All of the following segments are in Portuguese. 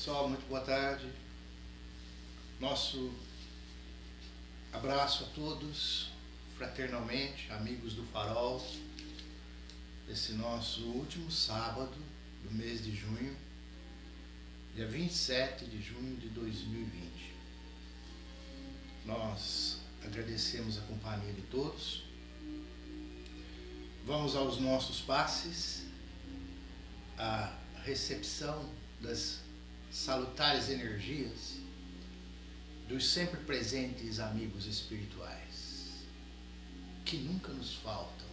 pessoal, muito boa tarde. Nosso abraço a todos, fraternalmente, amigos do Farol, esse nosso último sábado do mês de junho, dia 27 de junho de 2020. Nós agradecemos a companhia de todos. Vamos aos nossos passes, a recepção das salutares energias dos sempre presentes amigos espirituais, que nunca nos faltam.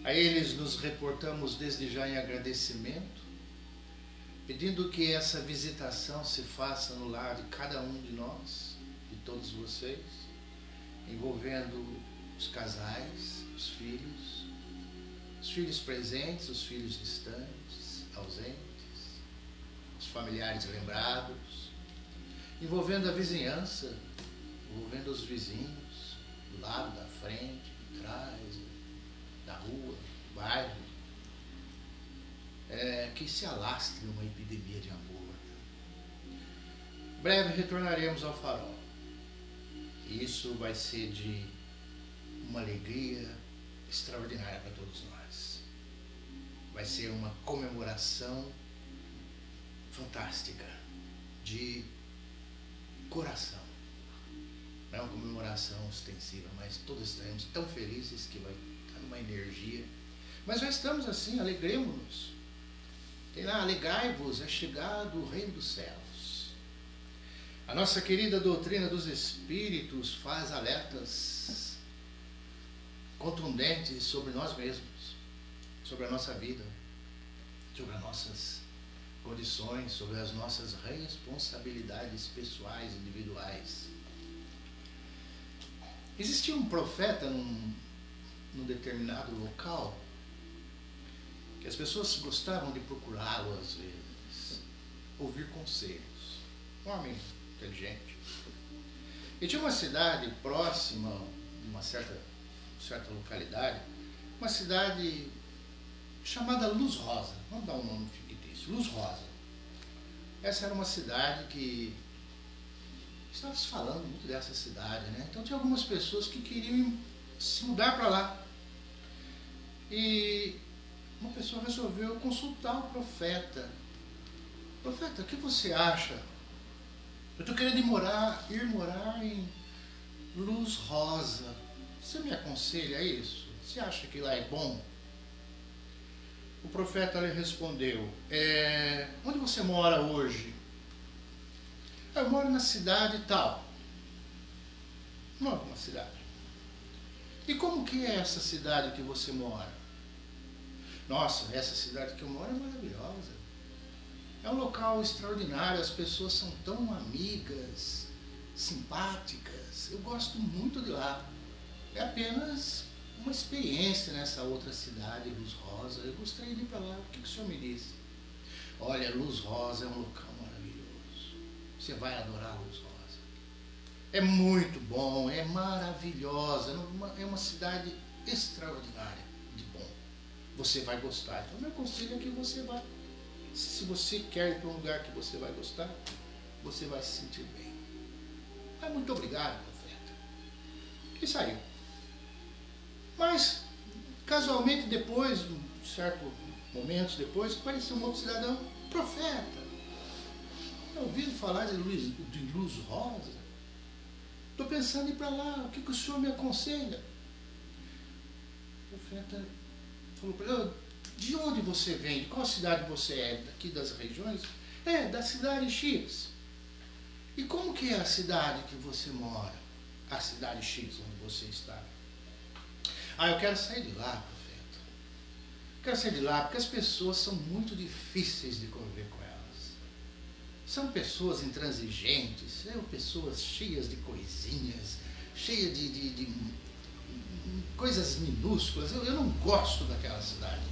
A eles nos reportamos desde já em agradecimento, pedindo que essa visitação se faça no lar de cada um de nós, de todos vocês, envolvendo os casais, os filhos presentes, os filhos distantes, ausentes, os familiares lembrados, envolvendo a vizinhança, envolvendo os vizinhos, do lado, da frente, de trás, da rua, do bairro, que se alastre uma epidemia de amor. Em breve retornaremos ao Farol. E isso vai ser de uma alegria extraordinária para todos nós. Vai ser uma comemoração fantástica, de coração. Não é uma comemoração ostensiva, mas todos estaremos tão felizes que vai estar numa energia. Mas já estamos assim, alegremos-nos. Tem lá, alegrai-vos, é chegado o reino dos céus. A nossa querida doutrina dos Espíritos faz alertas contundentes sobre nós mesmos, sobre a nossa vida, sobre as nossas condições, sobre as nossas responsabilidades pessoais, individuais. Existia um profeta num determinado local que as pessoas gostavam de procurá-lo às vezes, ouvir conselhos. Um homem inteligente. E tinha uma cidade próxima, uma certa localidade, uma cidade chamada Luz Rosa. Vamos dar um nome fictício, Luz Rosa. Essa era uma cidade que estava se falando muito dessa cidade, né? Então tinha algumas pessoas que queriam se mudar para lá. E uma pessoa resolveu consultar o profeta. Profeta, o que você acha? Eu estou querendo ir morar em Luz Rosa. Você me aconselha isso? Você acha que lá é bom? O profeta lhe respondeu, onde você mora hoje? Eu moro na cidade tal. Moro numa cidade. E como que é essa cidade que você mora? Nossa, essa cidade que eu moro é maravilhosa. É um local extraordinário, as pessoas são tão amigas, simpáticas. Eu gosto muito de lá. É apenas uma experiência nessa outra cidade, Luz Rosa. Eu gostaria de ir para lá. O que o senhor me diz? Olha, Luz Rosa é um local maravilhoso. Você vai adorar Luz Rosa. É muito bom, é maravilhosa. É uma cidade extraordinária de bom. Você vai gostar. Então, meu conselho é que você vá. Se você quer ir para um lugar que você vai gostar, você vai se sentir bem. Ah, muito obrigado, profeta. E saiu. Mas, casualmente depois, momentos depois, apareceu um outro cidadão, profeta. Eu ouvi falar de Luz Rosa. Estou pensando em ir para lá, o que o senhor me aconselha? O profeta falou para ele, de onde você vem? De qual cidade você é? Daqui das regiões? É, da cidade X. E como que é a cidade que você mora? A cidade X, onde você está? Ah, eu quero sair de lá, profeta. Eu quero sair de lá porque as pessoas são muito difíceis de conviver com elas. São pessoas intransigentes, pessoas cheias de coisinhas, cheias de coisas minúsculas. Eu não gosto daquela cidade.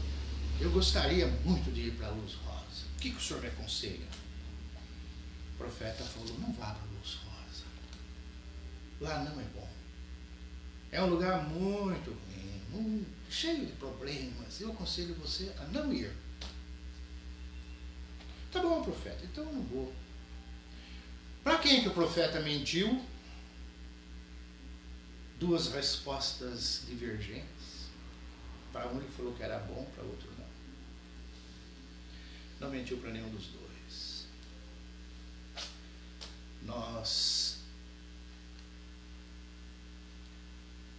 Eu gostaria muito de ir para a Luz Rosa. O que o senhor me aconselha? O profeta falou, não vá para a Luz Rosa. Lá não é bom. É um lugar muito ruim, cheio de problemas. Eu aconselho você a não ir. Tá bom, profeta, então eu não vou. Para quem que o profeta mentiu? Duas respostas divergentes. Para um ele falou que era bom, para outro não. Não mentiu para nenhum dos dois. Nós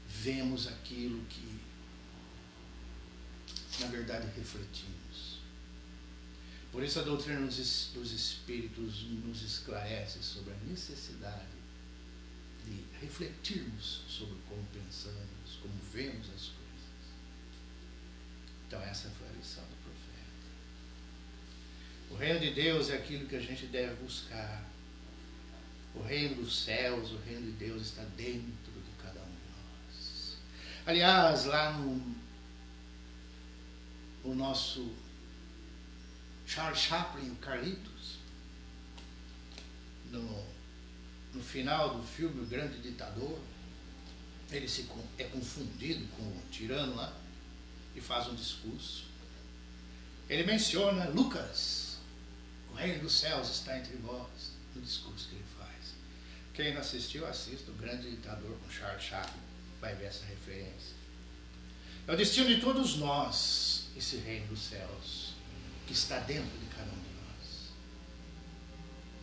vemos aquilo que, na verdade, refletimos. Por isso a doutrina dos Espíritos nos esclarece sobre a necessidade de refletirmos sobre como pensamos, como vemos as coisas. Então essa foi a lição do profeta. O reino de Deus é aquilo que a gente deve buscar. O reino dos céus, o reino de Deus está dentro de cada um de nós. Aliás, lá no nosso Charles Chaplin, o Carlitos, no final do filme O Grande Ditador, ele é confundido com o tirano lá e faz um discurso. Ele menciona Lucas, o reino dos céus está entre vós, no discurso que ele faz. Quem não assistiu, assista O Grande Ditador com Charles Chaplin, vai ver essa referência. É o destino de todos nós, esse reino dos céus, que está dentro de cada um de nós.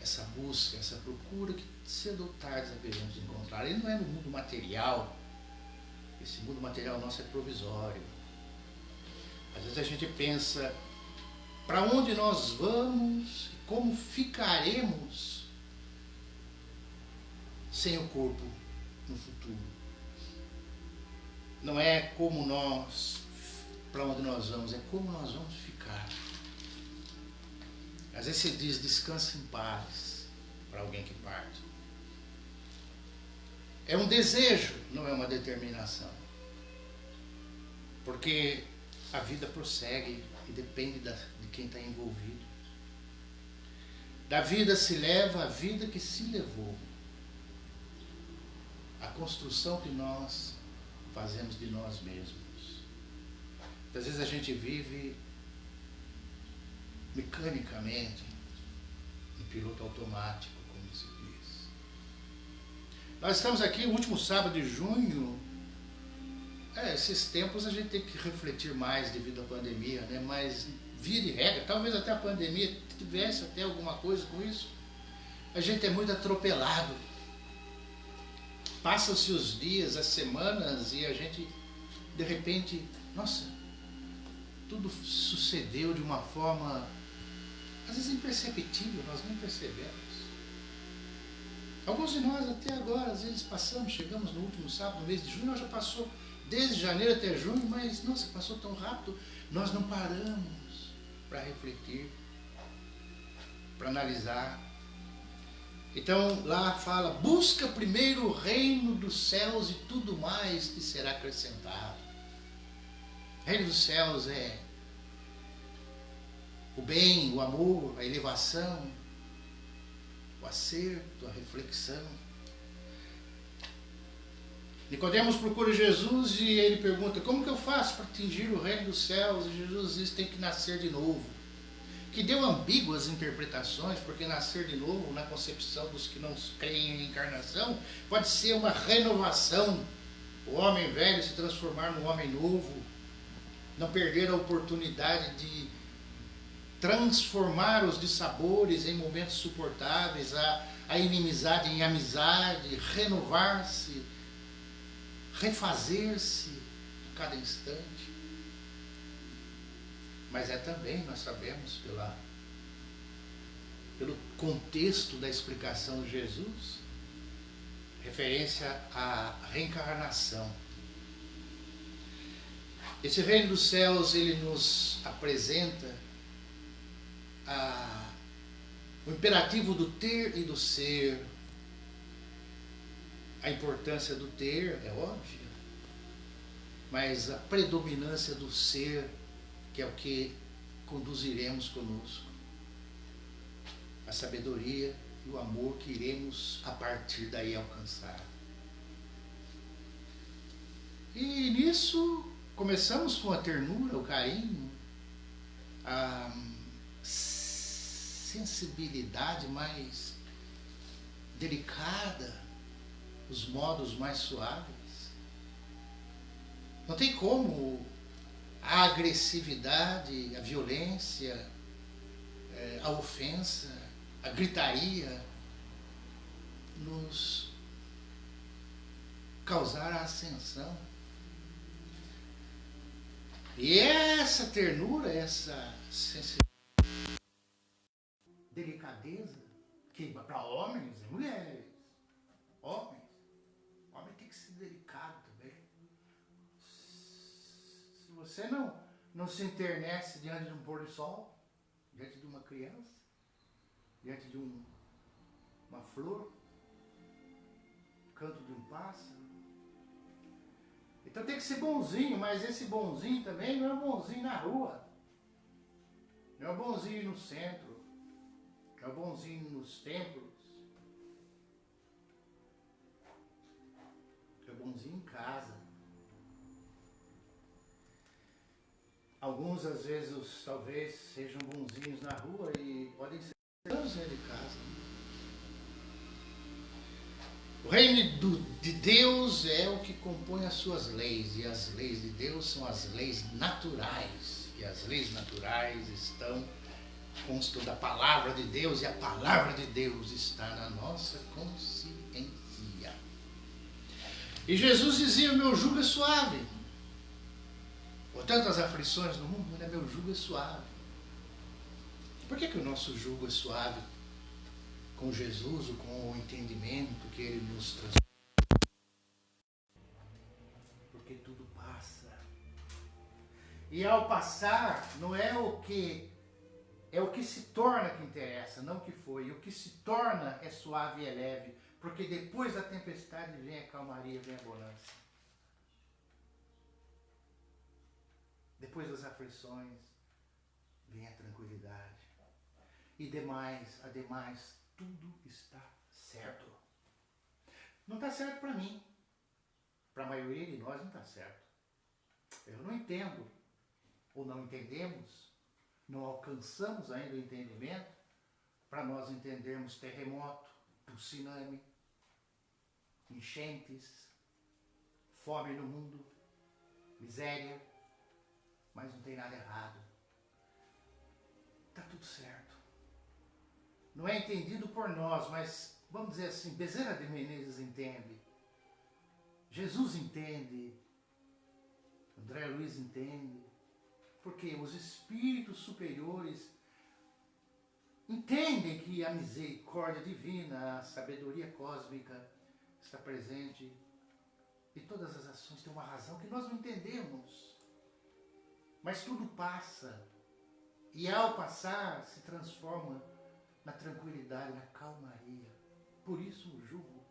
Essa busca, essa procura que cedo ou tarde haveremos de encontrar. Ele não é no mundo material. Esse mundo material nosso é provisório. Às vezes a gente pensa para onde nós vamos e como ficaremos sem o corpo no futuro. Não é como nós, para onde nós vamos, é como nós vamos ficar. Às vezes se diz descansa em paz para alguém que parte. É um desejo, não é uma determinação. Porque a vida prossegue e depende de quem está envolvido. Da vida se leva a vida que se levou. A construção que nós fazemos de nós mesmos. Às vezes a gente vive mecanicamente, no piloto automático, como se diz. Nós estamos aqui no último sábado de junho. Esses tempos a gente tem que refletir mais devido à pandemia, né? Mas via de regra, talvez até a pandemia tivesse até alguma coisa com isso. A gente é muito atropelado. Passam-se os dias, as semanas e a gente, de repente, nossa, tudo sucedeu de uma forma, às vezes imperceptível, nós nem percebemos. Alguns de nós até agora, às vezes chegamos no último sábado, no mês de junho, já passou desde janeiro até junho, mas nossa, passou tão rápido, nós não paramos para refletir, para analisar. Então lá fala, busca primeiro o reino dos céus e tudo mais te será acrescentado. O reino dos céus é o bem, o amor, a elevação, o acerto, a reflexão. Nicodemos procura Jesus e ele pergunta, como que eu faço para atingir o reino dos céus? E Jesus diz, tem que nascer de novo. Que deu ambíguas interpretações, porque nascer de novo, na concepção dos que não creem em encarnação, pode ser uma renovação. O homem velho se transformar num homem novo, não perder a oportunidade de transformar os dissabores em momentos suportáveis, a inimizade em amizade, renovar-se, refazer-se a cada instante. Mas é também, nós sabemos, pelo contexto da explicação de Jesus, referência à reencarnação. Esse reino dos céus, ele nos apresenta o imperativo do ter e do ser. A importância do ter é óbvia, mas a predominância do ser, que é o que conduziremos conosco. A sabedoria e o amor que iremos a partir daí alcançar. E nisso começamos com a ternura, o carinho, a sensibilidade mais delicada, os modos mais suaves. Não tem como a agressividade, a violência, a ofensa, a gritaria nos causar a ascensão. E essa ternura, essa sensibilidade, delicadeza, que para homens e mulheres, homem tem que ser delicado também. Se você não se enternece diante de um pôr do sol, diante de uma criança, diante de uma flor, canto de um pássaro. Então tem que ser bonzinho, mas esse bonzinho também não é bonzinho na rua. Não é bonzinho no centro. Não é bonzinho nos templos. É bonzinho em casa. Alguns às vezes talvez sejam bonzinhos na rua e podem ser bonzinhos de casa. O reino de Deus é o que compõe as suas leis, e as leis de Deus são as leis naturais. E as leis naturais constam da palavra de Deus, e a palavra de Deus está na nossa consciência. E Jesus dizia: meu jugo é suave. Por tantas aflições no mundo, mas meu jugo é suave. Por que o nosso jugo é suave? Com Jesus, ou com o entendimento que Ele nos traz. Porque tudo passa. E ao passar, não é o que se torna que interessa, não o que foi. E o que se torna é suave e é leve. Porque depois da tempestade vem a calmaria, vem a bonança. Depois das aflições vem a tranquilidade. E ademais, tudo está certo. Não está certo para mim. Para a maioria de nós não está certo. Eu não entendo, ou não entendemos, não alcançamos ainda o entendimento para nós entendermos terremoto, tsunami, enchentes, fome no mundo, miséria, mas não tem nada errado. Está tudo certo. Não é entendido por nós, mas, vamos dizer assim, Bezerra de Menezes entende. Jesus entende. André Luiz entende. Porque os espíritos superiores entendem que a misericórdia divina, a sabedoria cósmica está presente. E todas as ações têm uma razão que nós não entendemos. Mas tudo passa. E ao passar, se transforma na tranquilidade, na calmaria. Por isso o jugo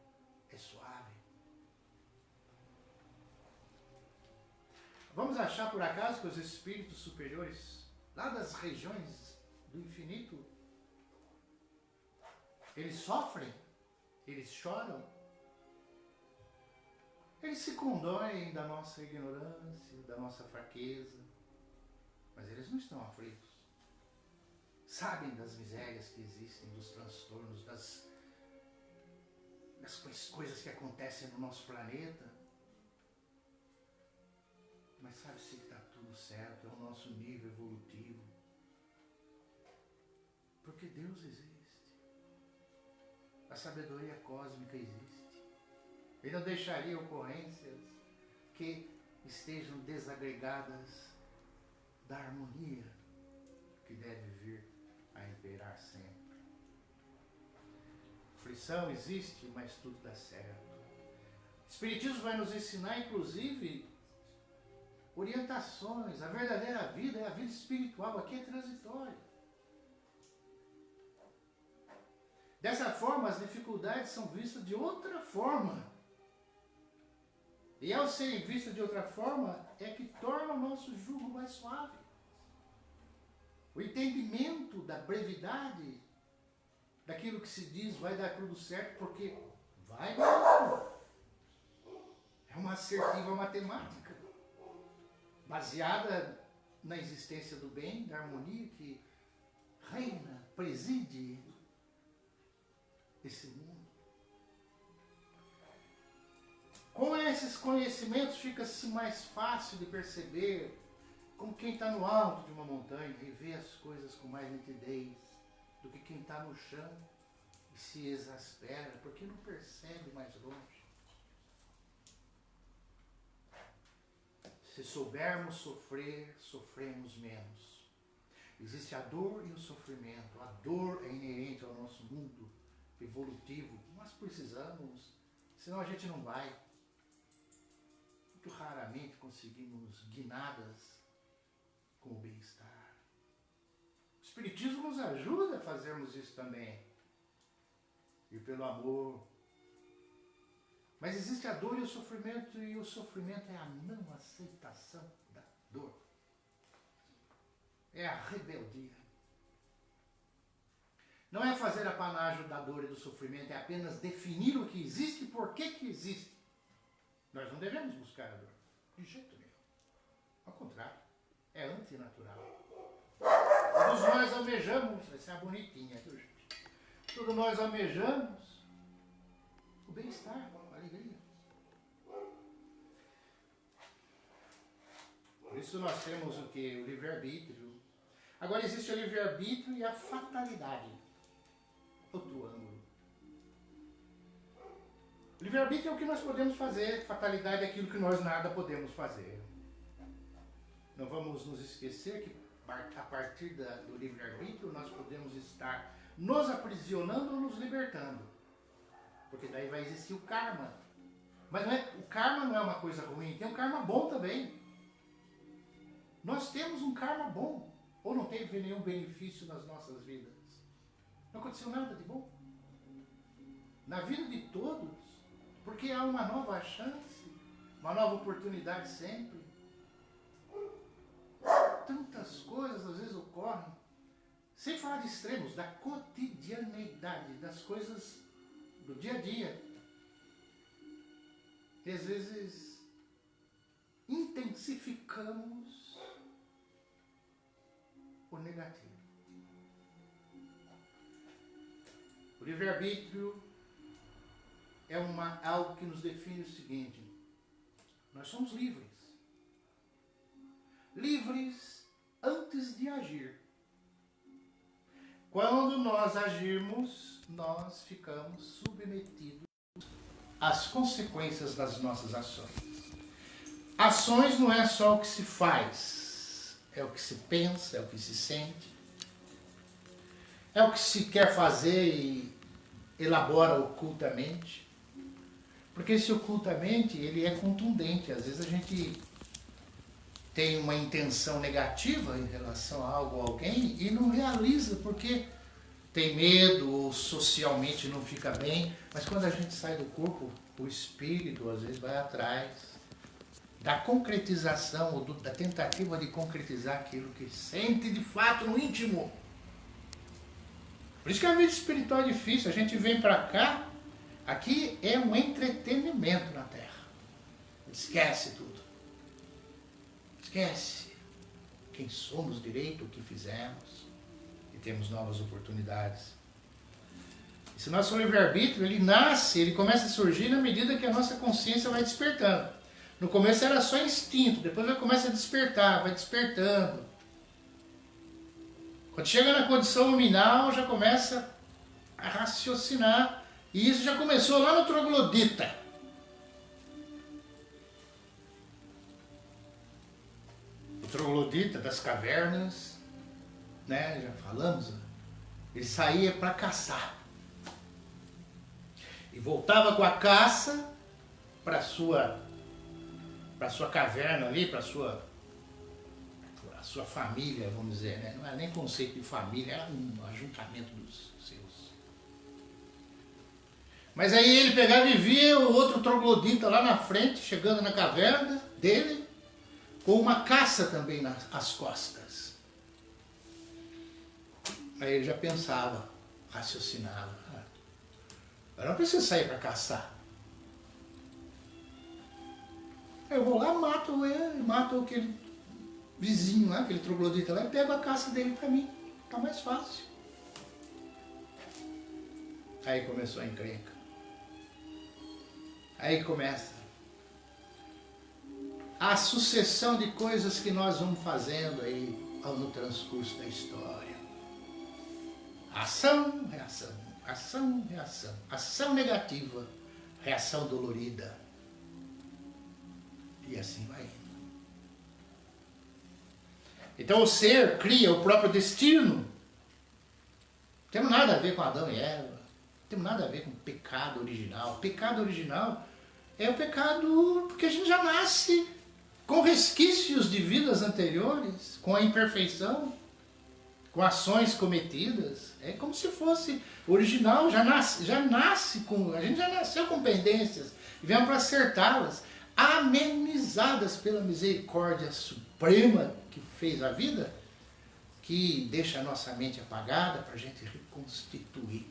é suave. Vamos achar por acaso que os espíritos superiores, lá das regiões do infinito, eles sofrem, eles choram, eles se condoem da nossa ignorância, da nossa fraqueza, mas eles não estão aflitos. Sabem das misérias que existem, dos transtornos, das coisas que acontecem no nosso planeta. Mas sabe-se que está tudo certo, é o nosso nível evolutivo. Porque Deus existe. A sabedoria cósmica existe. Ele não deixaria ocorrências que estejam desagregadas da harmonia que deve vir a imperar sempre. Aflição existe, mas tudo dá certo. O Espiritismo vai nos ensinar, inclusive, orientações. A verdadeira vida é a vida espiritual, aqui é transitória. Dessa forma, as dificuldades são vistas de outra forma. E ao serem vistas de outra forma, é que torna o nosso jugo mais suave. O entendimento da brevidade daquilo que se diz vai dar tudo certo, porque vai dar. É uma assertiva matemática, baseada na existência do bem, da harmonia que reina preside esse mundo. Com esses conhecimentos fica-se mais fácil de perceber como quem está no alto de uma montanha e vê as coisas com mais nitidez do que quem está no chão e se exaspera porque não percebe mais longe. Se soubermos sofrer, sofremos menos. Existe a dor e o sofrimento. A dor é inerente ao nosso mundo evolutivo. Nós precisamos, senão a gente não vai. Muito raramente conseguimos guinadas com o bem-estar. O Espiritismo nos ajuda a fazermos isso também. E pelo amor. Mas existe a dor e o sofrimento é a não aceitação da dor. É a rebeldia. Não é fazer apanágio da dor e do sofrimento, é apenas definir o que existe e por que existe. Nós não devemos buscar a dor, de jeito nenhum. Ao contrário, é antinatural. Todos nós almejamos, essa é a bonitinha, viu, gente? Todos nós almejamos o bem-estar, a alegria. Por isso nós temos o que? O livre-arbítrio. Agora existe o livre-arbítrio e a fatalidade. Outro ângulo. O livre-arbítrio é o que nós podemos fazer, fatalidade é aquilo que nós nada podemos fazer. Não vamos nos esquecer que a partir do livre-arbítrio nós podemos estar nos aprisionando ou nos libertando. Porque daí vai existir o karma. Mas o karma não é uma coisa ruim, tem um karma bom também. Nós temos um karma bom. Ou não teve nenhum benefício nas nossas vidas? Não aconteceu nada de bom? Na vida de todos, porque há uma nova chance, uma nova oportunidade sempre. Tantas coisas às vezes ocorrem, sem falar de extremos, da cotidianeidade, das coisas do dia a dia. E às vezes intensificamos o negativo. O livre-arbítrio é algo que nos define o seguinte: nós somos livres. Livres antes de agir. Quando nós agirmos, nós ficamos submetidos às consequências das nossas ações. Ações não é só o que se faz, é o que se pensa, é o que se sente, é o que se quer fazer e elabora ocultamente. Porque esse ocultamente, ele é contundente. Às vezes a gente tem uma intenção negativa em relação a algo ou alguém e não realiza porque tem medo ou socialmente não fica bem. Mas quando a gente sai do corpo, o espírito às vezes vai atrás da concretização ou da tentativa de concretizar aquilo que sente de fato no íntimo. Por isso que a vida espiritual é difícil. A gente vem para cá, aqui é um entretenimento na Terra. Esquece tudo. Esquece quem somos direito, o que fizemos, e temos novas oportunidades. Esse nosso livre-arbítrio, ele nasce, ele começa a surgir na medida que a nossa consciência vai despertando. No começo era só instinto, depois vai começa a despertar, vai despertando. Quando chega na condição nominal, já começa a raciocinar, e isso já começou lá no troglodita. O troglodita das cavernas, né, já falamos, ele saía para caçar. E voltava com a caça para sua caverna ali, para a sua família, vamos dizer, né? Não era nem conceito de família, era um ajuntamento dos seus. Mas aí ele pegava e via o outro troglodita lá na frente, chegando na caverna dele, com uma caça também nas costas. Aí ele já pensava, raciocinava. Eu não preciso sair para caçar. Eu vou lá, mato aquele vizinho lá, aquele troglodita lá, e pego a caça dele para mim. Tá mais fácil. Aí começou a encrenca. Aí começa a sucessão de coisas que nós vamos fazendo aí no transcurso da história. Ação, reação, ação, reação. Ação negativa, reação dolorida. E assim vai indo. Então o ser cria o próprio destino. Não temos nada a ver com Adão e Eva. Não temos nada a ver com o pecado original. O pecado original é o pecado porque a gente já nasce com resquícios de vidas anteriores, com a imperfeição, com ações cometidas. É como se fosse original, já nasce com. A gente já nasceu com pendências e viemos para acertá-las, amenizadas pela misericórdia suprema que fez a vida, que deixa a nossa mente apagada para a gente reconstituir.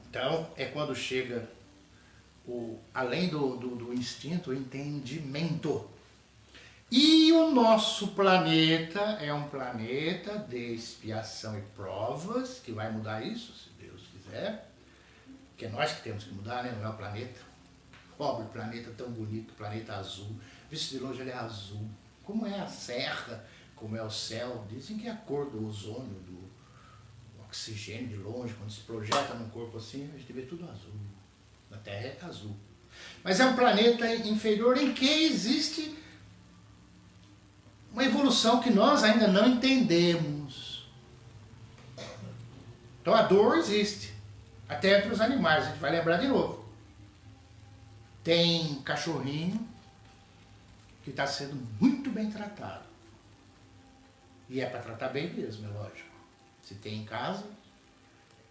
Então, é quando chega, além do instinto, o entendimento. E o nosso planeta é um planeta de expiação e provas, que vai mudar isso, se Deus quiser. Que é nós que temos que mudar, né? Não é o planeta. Pobre planeta tão bonito, planeta azul. Visto de longe ele é azul. Como é a serra, como é o céu. Dizem que é a cor do ozônio, do oxigênio de longe, quando se projeta num corpo assim, a gente vê tudo azul. A Terra é azul. Mas é um planeta inferior em que existe uma evolução que nós ainda não entendemos. Então a dor existe. Até entre os animais, a gente vai lembrar de novo. Tem cachorrinho que está sendo muito bem tratado. E é para tratar bem mesmo, é lógico. Se tem em casa,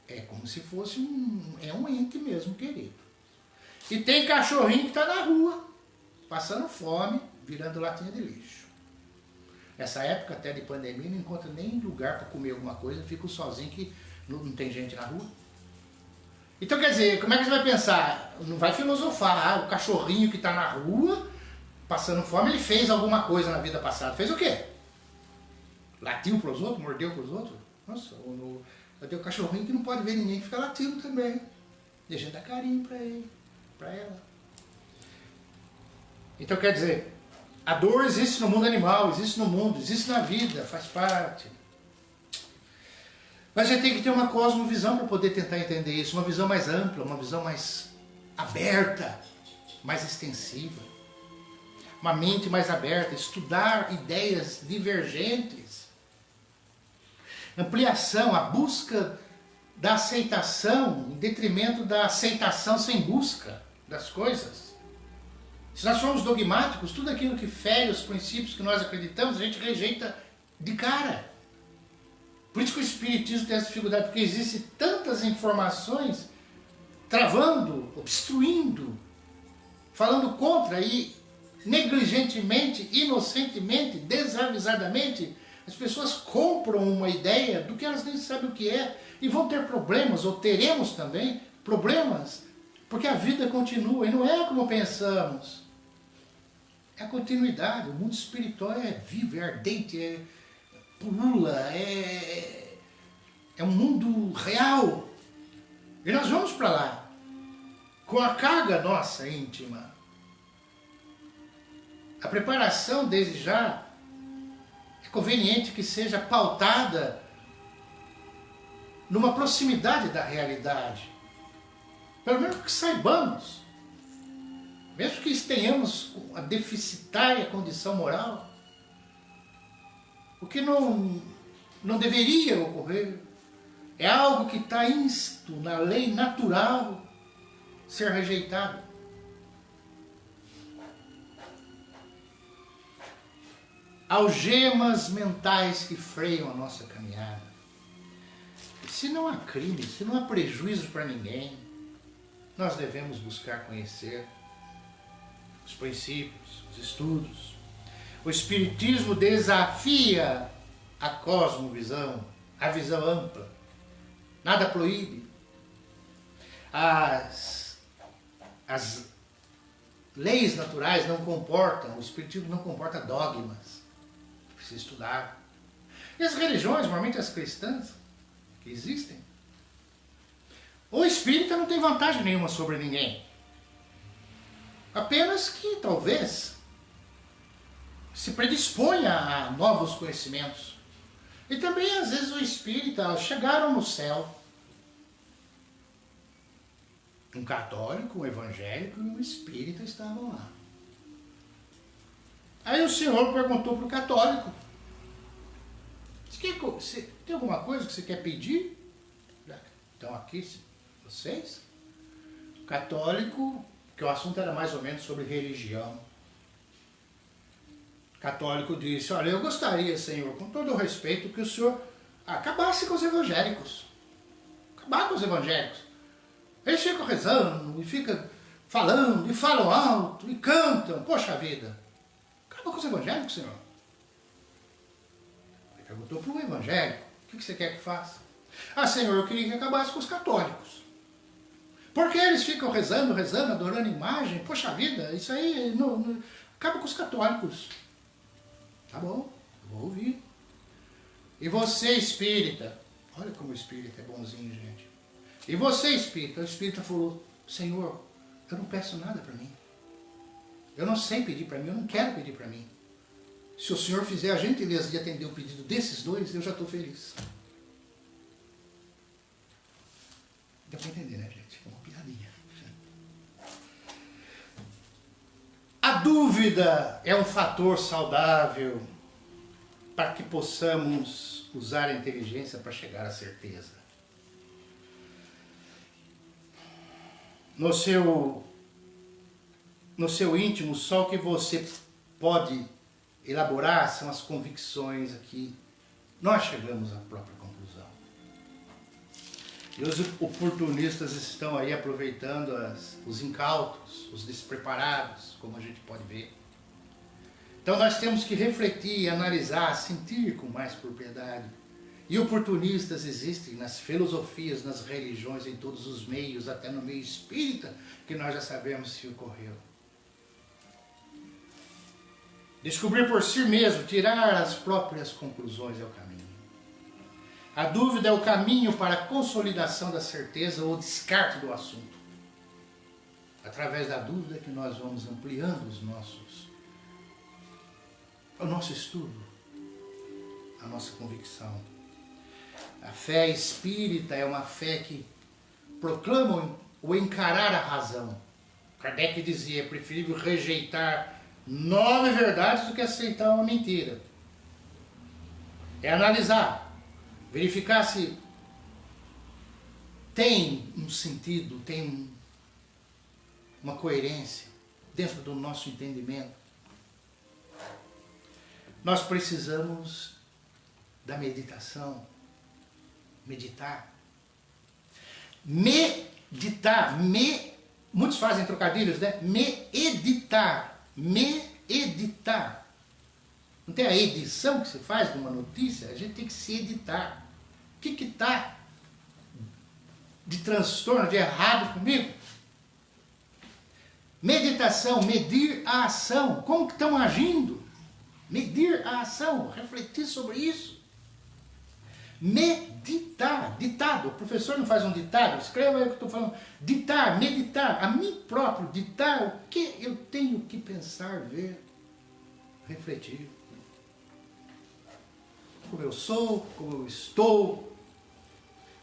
é como se fosse um ente mesmo querido. E tem cachorrinho que está na rua, passando fome, virando latinha de lixo. Essa época até de pandemia não encontra nem lugar para comer alguma coisa, fica sozinho que não tem gente na rua. Então quer dizer, como é que você vai pensar? Não vai filosofar, o cachorrinho que está na rua, passando fome, ele fez alguma coisa na vida passada. Fez o quê? Latiu para os outros? Mordeu para os outros? Nossa, tem o cachorrinho que não pode ver ninguém que fica latindo também. E a gente dá carinho para ele, para ela. Então quer dizer, a dor existe no mundo animal, existe no mundo, existe na vida, faz parte. Mas a gente tem que ter uma cosmovisão para poder tentar entender isso, uma visão mais ampla, uma visão mais aberta, mais extensiva. Uma mente mais aberta, estudar ideias divergentes. Ampliação, a busca da aceitação em detrimento da aceitação sem busca das coisas. Se nós formos dogmáticos, tudo aquilo que fere os princípios que nós acreditamos, a gente rejeita de cara. Por isso que o Espiritismo tem essa dificuldade, porque existem tantas informações travando, obstruindo, falando contra e negligentemente, inocentemente, desavisadamente, as pessoas compram uma ideia do que elas nem sabem o que é e vão ter problemas, ou teremos também problemas, porque a vida continua e não é como pensamos. É a continuidade, o mundo espiritual é vivo, é ardente, pulula, é um mundo real. E nós vamos para lá, com a carga nossa íntima. A preparação desde já é conveniente que seja pautada numa proximidade da realidade. Pelo menos que saibamos, mesmo que tenhamos a deficitária condição moral, o que não deveria ocorrer é algo que está insto na lei natural ser rejeitado. Algemas mentais que freiam a nossa caminhada. Se não há crime, se não há prejuízo para ninguém, nós devemos buscar conhecer os princípios, os estudos. O Espiritismo desafia a cosmovisão, a visão ampla. Nada proíbe. As leis naturais não comportam, o Espiritismo não comporta dogmas. Precisa estudar. E as religiões, normalmente as cristãs, que existem. O espírita não tem vantagem nenhuma sobre ninguém. Apenas que talvez se predisponha a novos conhecimentos. E também às vezes o espírita chegaram no céu. Um católico, um evangélico e um espírita estavam lá. Aí o senhor perguntou para o católico: tem alguma coisa que você quer pedir? Estão aqui vocês? O católico, que o assunto era mais ou menos sobre religião. O católico disse: olha, eu gostaria, senhor, com todo o respeito, que o senhor acabasse com os evangélicos. Acabar com os evangélicos. Eles ficam rezando e ficam falando, e falam alto, e cantam. Poxa vida. Acaba com os evangélicos, senhor. Ele perguntou para o evangélico: o que você quer que faça? Ah, senhor, eu queria que acabasse com os católicos. Porque eles ficam rezando, adorando imagem. Poxa vida, isso aí não acaba com os católicos. Tá bom, eu vou ouvir. E você, espírita? Olha como o espírita é bonzinho, gente. E você, espírita? O espírita falou: senhor, eu não peço nada para mim. Eu não sei pedir para mim, eu não quero pedir para mim. Se o senhor fizer a gentileza de atender o pedido desses dois, eu já estou feliz. Deu para entender, né, gente? É uma piadinha. A dúvida é um fator saudável para que possamos usar a inteligência para chegar à certeza. No seu íntimo, só o que você pode elaborar são as convicções aqui. Nós chegamos à própria conclusão. E os oportunistas estão aí aproveitando os incautos, os despreparados, como a gente pode ver. Então nós temos que refletir, analisar, sentir com mais propriedade. E oportunistas existem nas filosofias, nas religiões, em todos os meios, até no meio espírita, que nós já sabemos se ocorreu. Descobrir por si mesmo, tirar as próprias conclusões é o caminho. A dúvida é o caminho para a consolidação da certeza ou descarte do assunto. Através da dúvida que nós vamos ampliando o nosso estudo, a nossa convicção. A fé espírita é uma fé que proclama o encarar a razão. Kardec dizia: é preferível rejeitar 9 verdades do que aceitar uma mentira. É analisar, verificar se tem um sentido, tem uma coerência dentro do nosso entendimento. Nós precisamos da meditação. Meditar. Meditar. Muitos fazem trocadilhos, né? Meditar. Meditar. Não tem a edição que se faz de uma notícia? A gente tem que se editar. O que está de transtorno, de errado comigo? Meditação, medir a ação. Como que estão agindo? Medir a ação, refletir sobre isso. Meditar, ditado. O professor não faz um ditado? Escreva aí o que eu estou falando. Ditar, meditar, a mim próprio, ditar o que eu tenho que pensar, ver, refletir. Como eu sou, como eu estou,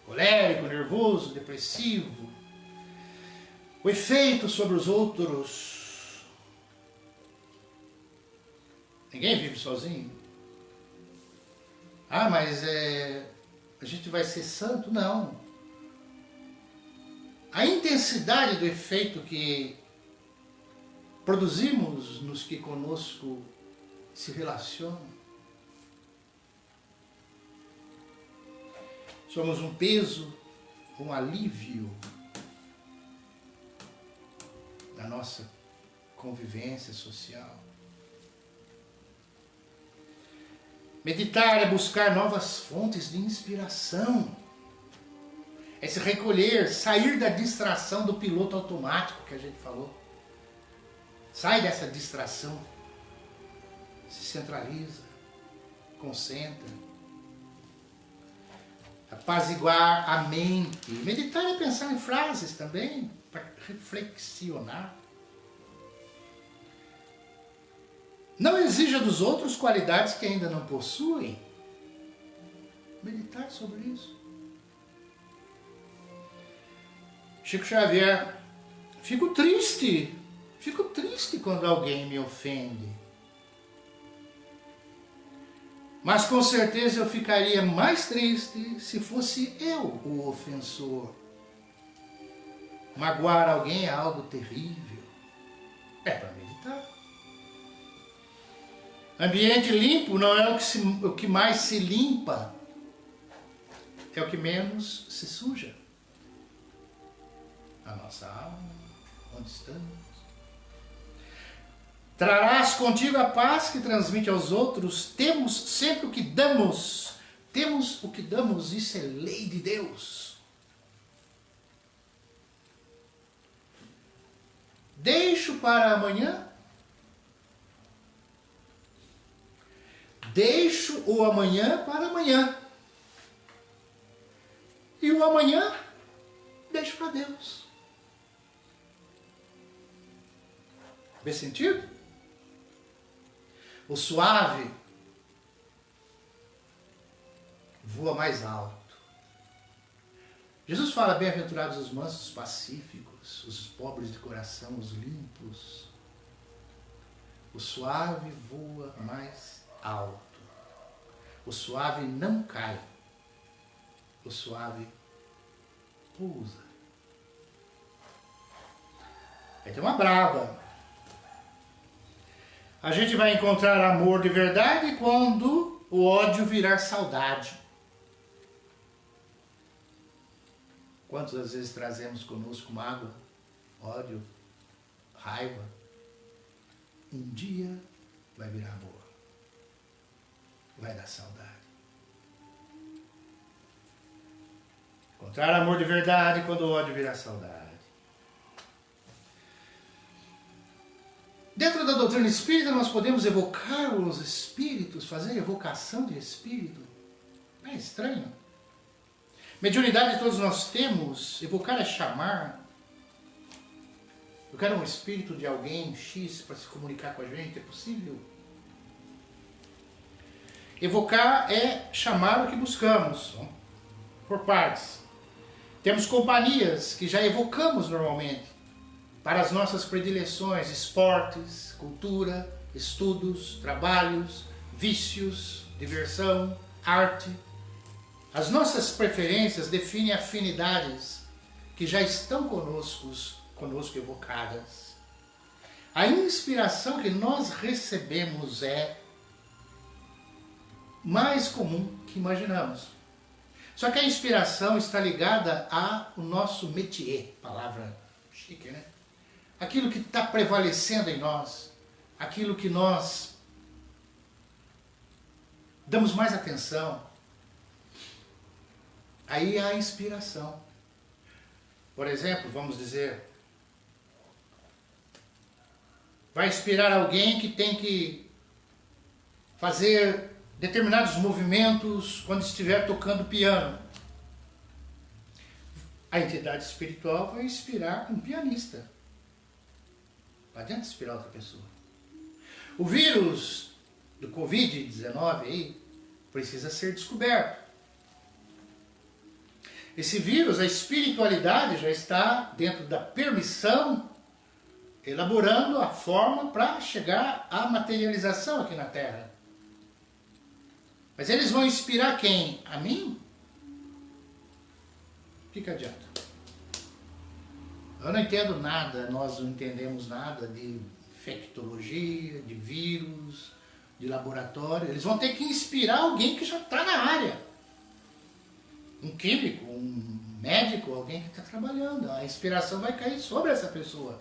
colérico, nervoso, depressivo, o efeito sobre os outros. Ninguém vive sozinho. Ah, mas a gente vai ser santo? Não. A intensidade do efeito que produzimos nos que conosco se relacionam. Somos um peso, um alívio da nossa convivência social. Meditar é buscar novas fontes de inspiração. É se recolher, sair da distração do piloto automático que a gente falou. Sai dessa distração. Se centraliza, concentra. apaziguar a mente. Meditar é pensar em frases também, para reflexionar. Não exija dos outros qualidades que ainda não possuem. Meditar sobre isso. Chico Xavier, fico triste quando alguém me ofende. Mas com certeza eu ficaria mais triste se fosse eu o ofensor. Magoar alguém é algo terrível. É para meditar. Ambiente limpo não é o que mais se limpa, é o que menos se suja. A nossa alma, onde estamos. Trarás contigo a paz que transmite aos outros. Temos sempre o que damos. Temos o que damos, isso é lei de Deus. Deixo para amanhã. Deixo o amanhã para amanhã. E o amanhã, deixo para Deus. Vê sentido? O suave voa mais alto. Jesus fala, bem-aventurados os mansos, os pacíficos, os pobres de coração, os limpos. O suave voa mais alto. O suave não cai. O suave pousa. Aí tem uma braba. A gente vai encontrar amor de verdade quando o ódio virar saudade. Quantas vezes trazemos conosco mágoa, ódio, raiva? Um dia vai virar amor. Vai dar saudade. Encontrar amor de verdade quando o ódio virar saudade. Dentro da doutrina espírita nós podemos evocar os espíritos, fazer evocação de espírito. Não é estranho? Mediunidade todos nós temos, evocar é chamar. Eu quero um espírito de alguém X para se comunicar com a gente, é possível? Evocar é chamar o que buscamos, por partes. Temos companhias que já evocamos normalmente para as nossas predileções, esportes, cultura, estudos, trabalhos, vícios, diversão, arte. As nossas preferências definem afinidades que já estão conosco evocadas. A inspiração que nós recebemos é mais comum que imaginamos. Só que a inspiração está ligada ao nosso métier, palavra chique, né? Aquilo que está prevalecendo em nós, aquilo que nós damos mais atenção. Aí há a inspiração. Por exemplo, vamos dizer, vai inspirar alguém que tem que fazer determinados movimentos quando estiver tocando piano. A entidade espiritual vai inspirar um pianista. Não adianta inspirar outra pessoa. O vírus do Covid-19 aí precisa ser descoberto. Esse vírus, a espiritualidade já está dentro da permissão, elaborando a forma para chegar à materialização aqui na Terra. Mas eles vão inspirar quem? A mim? O que adianta? Eu não entendo nada, nós não entendemos nada de infectologia, de vírus, de laboratório. Eles vão ter que inspirar alguém que já está na área. Um químico, um médico, alguém que está trabalhando. A inspiração vai cair sobre essa pessoa.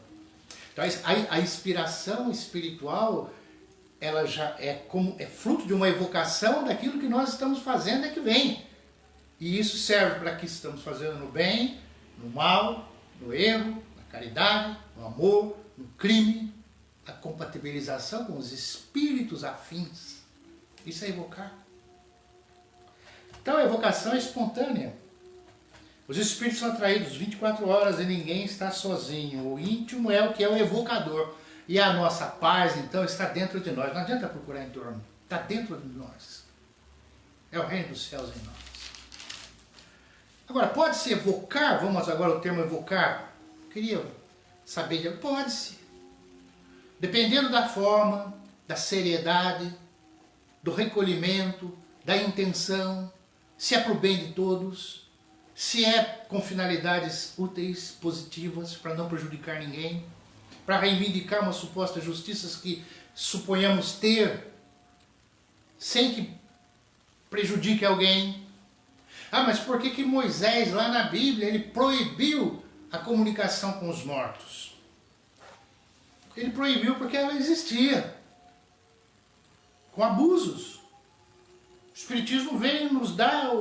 Então a inspiração espiritual, ela já é fruto de uma evocação daquilo que nós estamos fazendo é que vem. E isso serve para que estamos fazendo no bem, no mal, no erro, na caridade, no amor, no crime, a compatibilização com os espíritos afins. Isso é evocar. Então a evocação é espontânea. Os espíritos são atraídos 24 horas e ninguém está sozinho. O íntimo é o que é o evocador. E a nossa paz, então, está dentro de nós. Não adianta procurar em torno. Está dentro de nós. É o reino dos céus em nós. Agora, pode-se evocar? Vamos agora ao termo evocar. Queria saber. Pode-se. Dependendo da forma, da seriedade, do recolhimento, da intenção, se é para o bem de todos, se é com finalidades úteis, positivas, para não prejudicar ninguém, para reivindicar uma suposta justiça que suponhamos ter, sem que prejudique alguém. Ah, mas por que Moisés, lá na Bíblia, ele proibiu a comunicação com os mortos? Ele proibiu porque ela existia, com abusos. O Espiritismo vem nos dar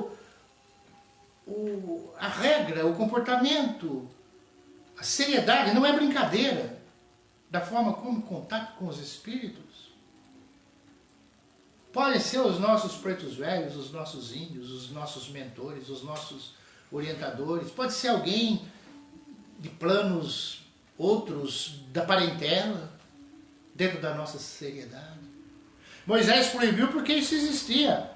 a regra, o comportamento, a seriedade, não é brincadeira, da forma como contato com os espíritos. Podem ser os nossos pretos velhos, os nossos índios, os nossos mentores, os nossos orientadores, pode ser alguém de planos outros da parentela, dentro da nossa seriedade. Moisés proibiu porque isso existia.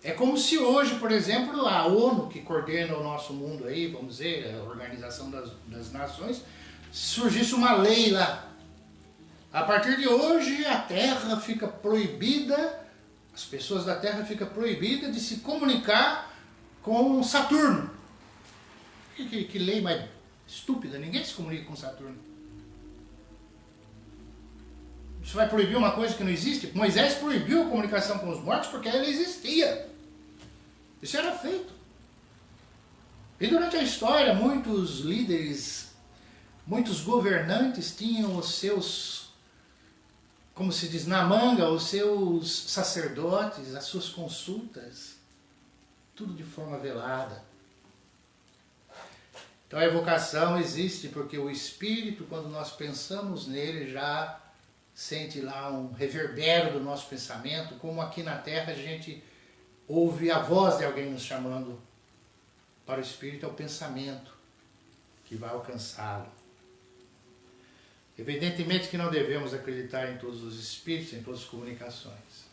É como se hoje, por exemplo, a ONU, que coordena o nosso mundo aí, vamos dizer, a Organização das Nações, surgisse uma lei lá. A partir de hoje, a Terra fica proibida, as pessoas da Terra ficam proibidas de se comunicar com Saturno. Que lei mais estúpida, ninguém se comunica com Saturno. Você vai proibir uma coisa que não existe? Moisés proibiu a comunicação com os mortos porque ela existia. Isso era feito. E durante a história, muitos líderes, muitos governantes tinham os seus, como se diz, na manga, os seus sacerdotes, as suas consultas, tudo de forma velada. Então a evocação existe porque o espírito, quando nós pensamos nele, já sente lá um reverbero do nosso pensamento, como aqui na Terra a gente ouve a voz de alguém nos chamando. Para o espírito é o pensamento que vai alcançá-lo. Evidentemente que não devemos acreditar em todos os espíritos, em todas as comunicações.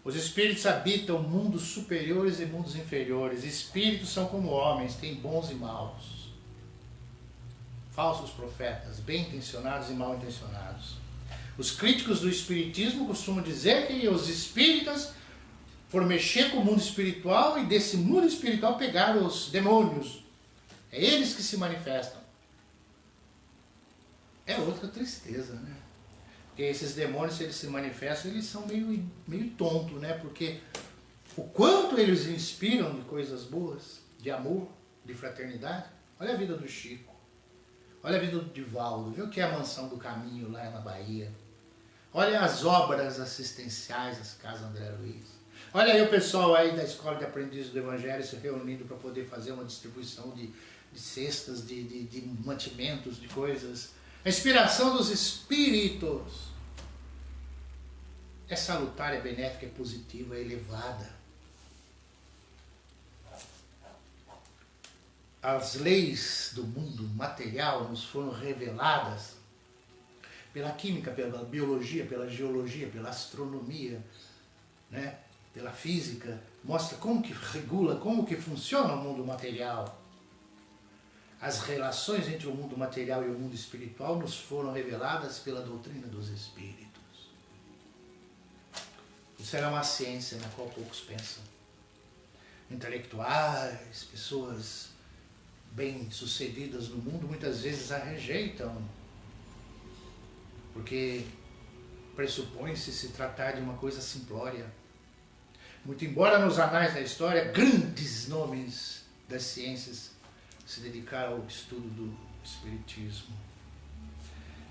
Os espíritos habitam mundos superiores e mundos inferiores. Espíritos são como homens, têm bons e maus. Falsos profetas, bem intencionados e mal intencionados. Os críticos do espiritismo costumam dizer que os espíritas foram mexer com o mundo espiritual e desse mundo espiritual pegaram os demônios. É eles que se manifestam. É outra tristeza, né? Porque esses demônios, se eles se manifestam, eles são meio tontos, né? Porque o quanto eles inspiram de coisas boas, de amor, de fraternidade. Olha a vida do Chico. Olha a vida do Divaldo. Viu o que é a Mansão do Caminho lá na Bahia? Olha as obras assistenciais, as Casas André Luiz. Olha aí o pessoal aí da Escola de Aprendizes do Evangelho se reunindo para poder fazer uma distribuição de cestas, de mantimentos, de coisas. A inspiração dos espíritos é salutar, é benéfica, é positiva, é elevada. As leis do mundo material nos foram reveladas pela química, pela biologia, pela geologia, pela astronomia, né? Pela física. Mostra como que regula, como que funciona o mundo material. As relações entre o mundo material e o mundo espiritual nos foram reveladas pela doutrina dos espíritos. Isso era uma ciência na qual poucos pensam. Intelectuais, pessoas bem-sucedidas no mundo, muitas vezes a rejeitam, porque pressupõe-se se tratar de uma coisa simplória. Muito embora nos anais da história, grandes nomes das ciências se dedicaram ao estudo do espiritismo.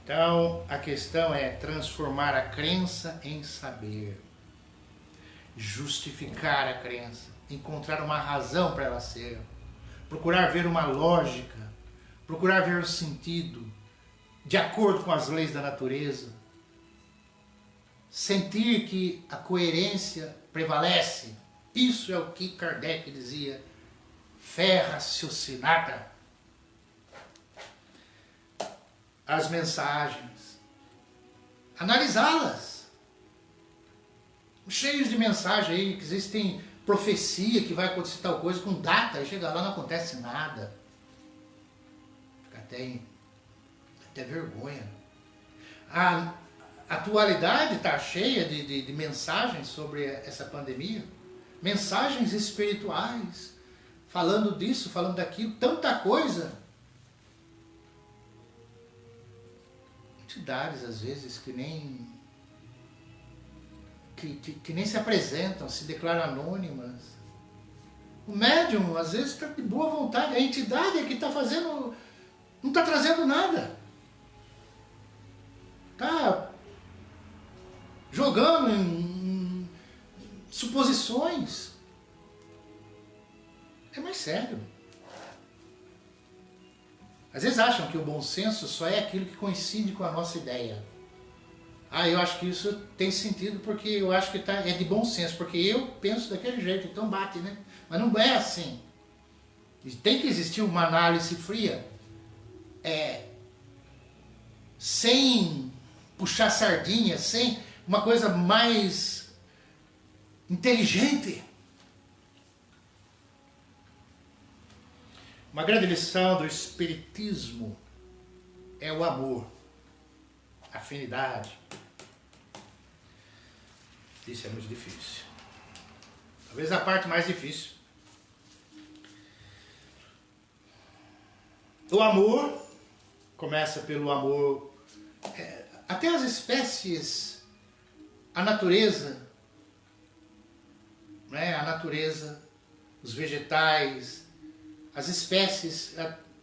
Então, a questão é transformar a crença em saber, justificar a crença, encontrar uma razão para ela ser, procurar ver uma lógica, procurar ver o sentido, de acordo com as leis da natureza, sentir que a coerência prevalece. Isso é o que Kardec dizia, fé raciocinada. As mensagens, analisá-las. Cheios de mensagem aí, que existem profecia que vai acontecer tal coisa com data, e chega lá não acontece nada. Fica até vergonha. A atualidade está cheia de mensagens sobre essa pandemia, mensagens espirituais, falando disso, falando daquilo, tanta coisa. Entidades, às vezes, que nem se apresentam, se declaram anônimas. O médium, às vezes, está de boa vontade. A entidade é que está fazendo, não está trazendo nada. Está jogando em suposições. É mais sério. Às vezes acham que o bom senso só é aquilo que coincide com a nossa ideia. Eu acho que isso tem sentido porque eu acho que é de bom senso, porque eu penso daquele jeito, então bate, né? Mas não é assim. Tem que existir uma análise fria, sem puxar sardinha, sem uma coisa mais inteligente. Uma grande lição do Espiritismo é o amor, afinidade. Isso é muito difícil. Talvez a parte mais difícil. O amor começa pelo amor. Até as espécies, a natureza, né? A natureza, os vegetais, as espécies,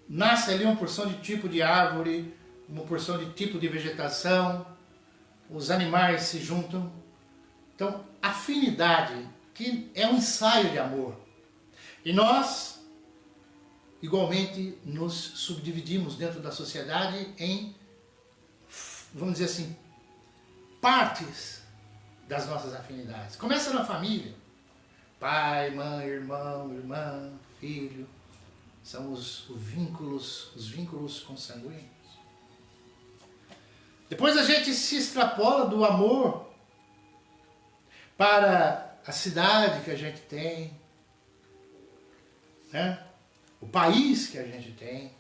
nasce ali uma porção de tipo de árvore, uma porção de tipo de vegetação, os animais se juntam. Então, afinidade, que é um ensaio de amor. E nós, igualmente, nos subdividimos dentro da sociedade em, vamos dizer assim, partes das nossas afinidades. Começa na família. Pai, mãe, irmão, irmã, filho. São os vínculos consanguíneos. Depois a gente se extrapola do amor para a cidade que a gente tem, né? O país que a gente tem.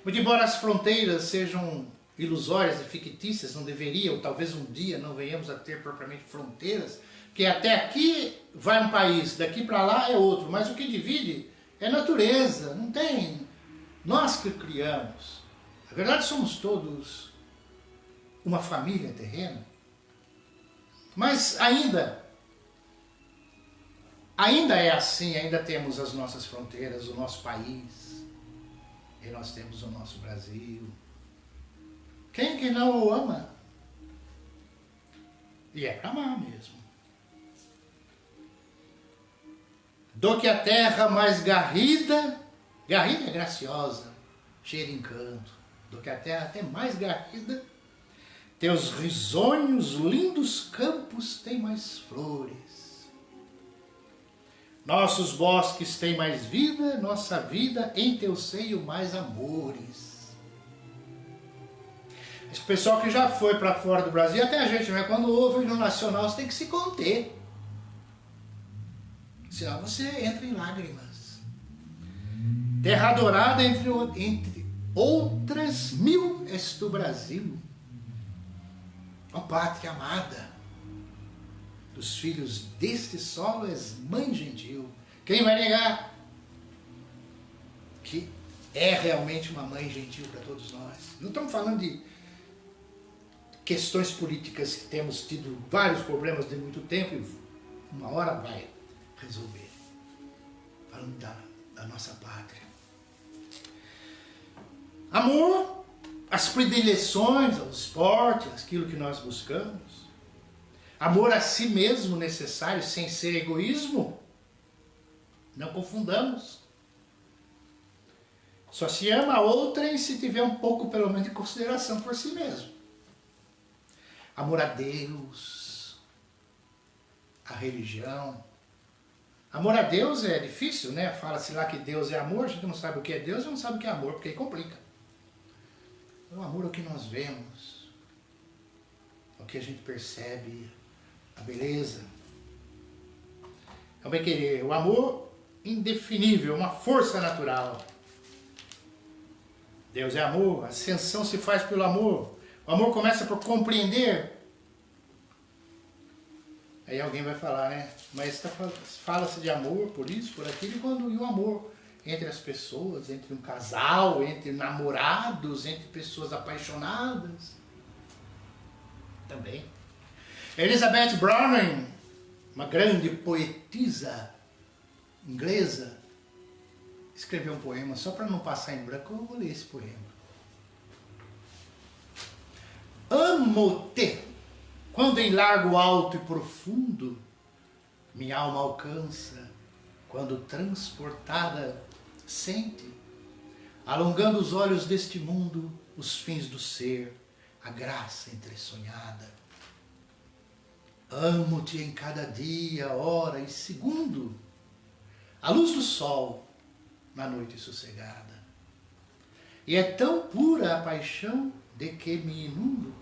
Muito embora as fronteiras sejam ilusórias e fictícias, não deveriam, ou talvez um dia não venhamos a ter propriamente fronteiras, que até aqui vai um país, daqui para lá é outro, mas o que divide é natureza, não tem. Nós que criamos. Na verdade somos todos uma família terrena, mas ainda é assim, ainda temos as nossas fronteiras, o nosso país, e nós temos o nosso Brasil. Quem que não o ama? E é para amar mesmo. Do que a terra mais garrida é graciosa, cheia de encanto. Do que a terra até mais garrida, teus risonhos lindos campos têm mais flores. Nossos bosques têm mais vida, nossa vida em teu seio mais amores. Esse pessoal que já foi para fora do Brasil, até a gente, né? Quando ouve o hino nacional, você tem que se conter. Senão você entra em lágrimas. Terra adorada entre outras mil és tu, Brasil. Ó pátria amada, dos filhos deste solo és mãe gentil. Quem vai negar que é realmente uma mãe gentil para todos nós? Não estamos falando de questões políticas que temos tido vários problemas de muito tempo e uma hora vai resolver. Falando da nossa pátria. Amor, as predileções, ao esporte, aquilo que nós buscamos. Amor a si mesmo necessário, sem ser egoísmo. Não confundamos. Só se ama a outrem se tiver um pouco, pelo menos, de consideração por si mesmo. Amor a Deus. a religião. Amor a Deus é difícil, né? Fala-se lá que Deus é amor, a gente não sabe o que é Deus e não sabe o que é amor, porque aí complica. O amor é o que nós vemos, é o que a gente percebe, a beleza. É o bem-querer, o amor indefinível, uma força natural. Deus é amor, a ascensão se faz pelo amor. O amor começa por compreender. Aí alguém vai falar, né? Mas fala-se de amor por isso, por aquilo, e o amor entre as pessoas, entre um casal, entre namorados, entre pessoas apaixonadas. Também. Elizabeth Browning, uma grande poetisa inglesa, escreveu um poema, só para não passar em branco, eu vou ler esse poema. Amo-te, quando em largo, alto e profundo minha alma alcança, quando transportada sente, alongando os olhos deste mundo, os fins do ser, a graça entresonhada. Amo-te em cada dia, hora e segundo, a luz do sol na noite sossegada. E é tão pura a paixão de que me inundo,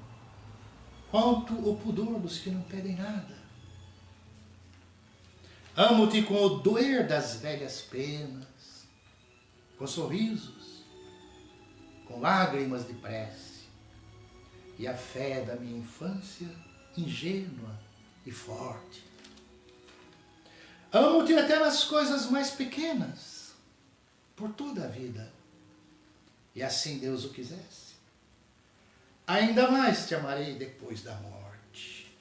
quanto o pudor dos que não pedem nada. Amo-te com o doer das velhas penas, com sorrisos, com lágrimas de prece, e a fé da minha infância ingênua e forte. Amo-te até nas coisas mais pequenas, por toda a vida, e assim Deus o quisesse. Ainda mais te amarei depois da morte.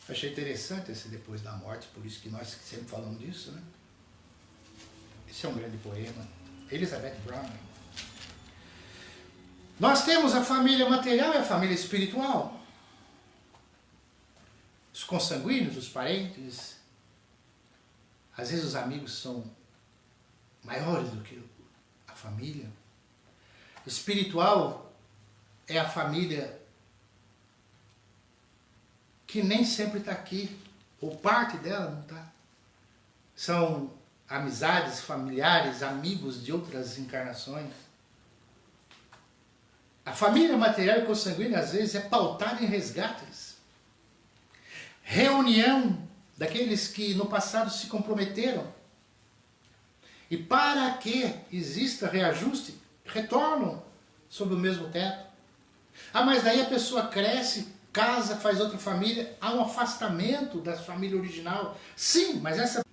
Achei interessante esse depois da morte, por isso que nós sempre falamos disso, né? Esse é um grande poema. Elizabeth Browning. Nós temos a família material e a família espiritual. Os consanguíneos, os parentes. Às vezes os amigos são maiores do que a família. Espiritual é a família que nem sempre está aqui, ou parte dela não está. São amizades, familiares, amigos de outras encarnações. A família material e consanguínea às vezes é pautada em resgates. Reunião daqueles que no passado se comprometeram. E para que exista reajuste, retornam sob o mesmo teto. Ah, mas daí a pessoa cresce, casa, faz outra família, há um afastamento da família original. Sim, mas essa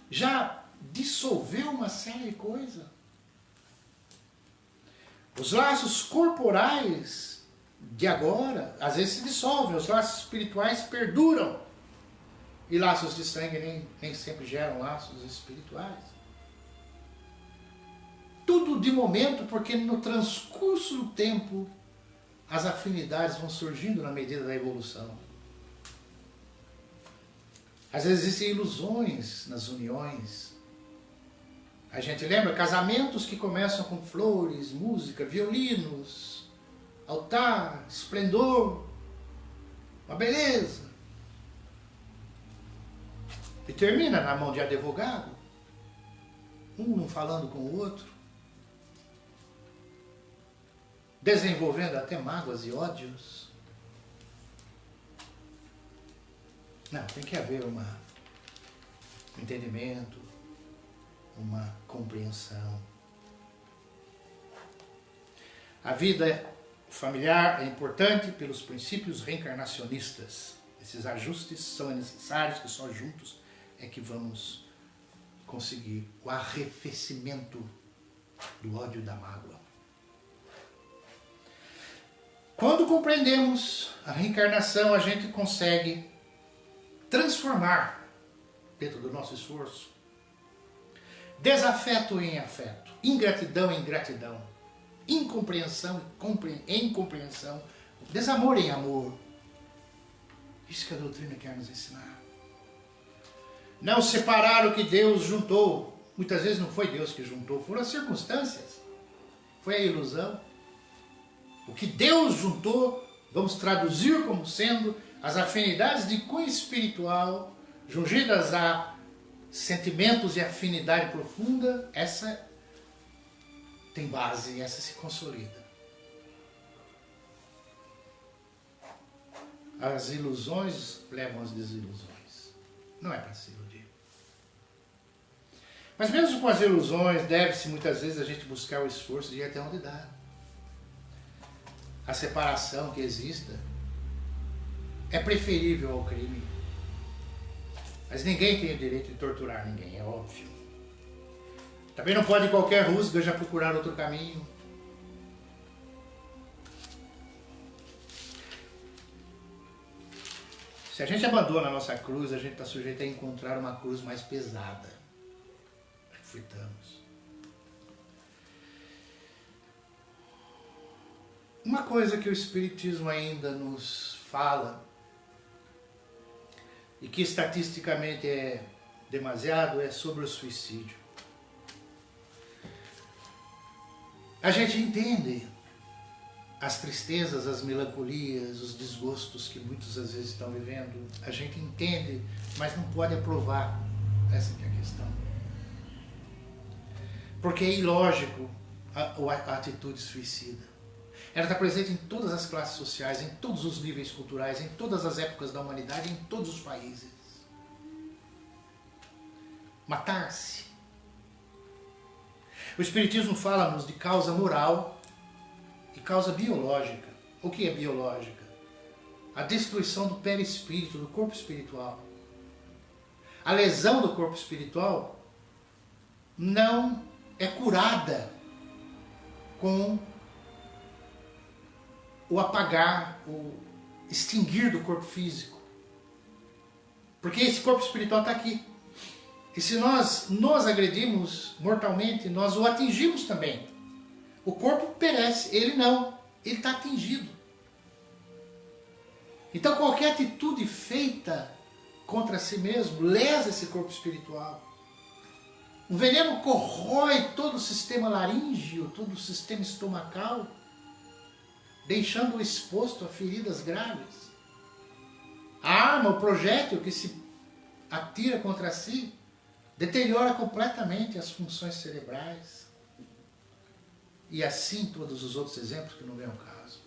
já dissolveu uma série de coisas. Os laços corporais de agora, às vezes se dissolvem, os laços espirituais perduram. E laços de sangue nem sempre geram laços espirituais. Tudo de momento, porque no transcurso do tempo as afinidades vão surgindo na medida da evolução. Às vezes existem ilusões nas uniões. A gente lembra casamentos que começam com flores, música, violinos, altar, esplendor, uma beleza. E termina na mão de advogado, um não falando com o outro, desenvolvendo até mágoas e ódios. Não, tem que haver um entendimento, uma compreensão. A vida familiar é importante pelos princípios reencarnacionistas. Esses ajustes são necessários, que só juntos é que vamos conseguir o arrefecimento do ódio e da mágoa. Quando compreendemos a reencarnação, a gente consegue transformar, dentro do nosso esforço, desafeto em afeto, ingratidão em gratidão, incompreensão em compreensão, desamor em amor. Isso que a doutrina quer nos ensinar. Não separar o que Deus juntou. Muitas vezes não foi Deus que juntou, foram as circunstâncias. Foi a ilusão. O que Deus juntou, Vamos traduzir como sendo as afinidades de cunho espiritual, jungidas a sentimentos e afinidade profunda, essa tem base, essa se consolida. As ilusões levam às desilusões. Não é para se iludir. Mas mesmo com as ilusões, deve-se muitas vezes a gente buscar o esforço de ir até onde dá. A separação que exista é preferível ao crime. Mas ninguém tem o direito de torturar ninguém, é óbvio. Também não pode qualquer rusga já procurar outro caminho. Se a gente abandona a nossa cruz, a gente está sujeito a encontrar uma cruz mais pesada. Reflitamos. Uma coisa que o Espiritismo ainda nos fala, e que estatisticamente é demasiado, é sobre o suicídio. A gente entende as tristezas, as melancolias, os desgostos que muitos às vezes estão vivendo. A gente entende, mas não pode aprovar. Essa que é a questão. Porque é ilógico a atitude suicida. Ela está presente em todas as classes sociais, em todos os níveis culturais, em todas as épocas da humanidade, em todos os países. Matar-se. O Espiritismo fala-nos de causa moral e causa biológica. O que é biológica? A destruição do perispírito, do corpo espiritual. A lesão do corpo espiritual não é curada com o apagar, o extinguir do corpo físico. Porque esse corpo espiritual está aqui. E se nós nos agredimos mortalmente, nós o atingimos também. O corpo perece, ele não. Ele está atingido. Então qualquer atitude feita contra si mesmo lesa esse corpo espiritual. O veneno corrói todo o sistema laríngeo, todo o sistema estomacal, deixando-o exposto a feridas graves. A arma, o projétil que se atira contra si, deteriora completamente as funções cerebrais. E assim todos os outros exemplos que não vêm ao caso.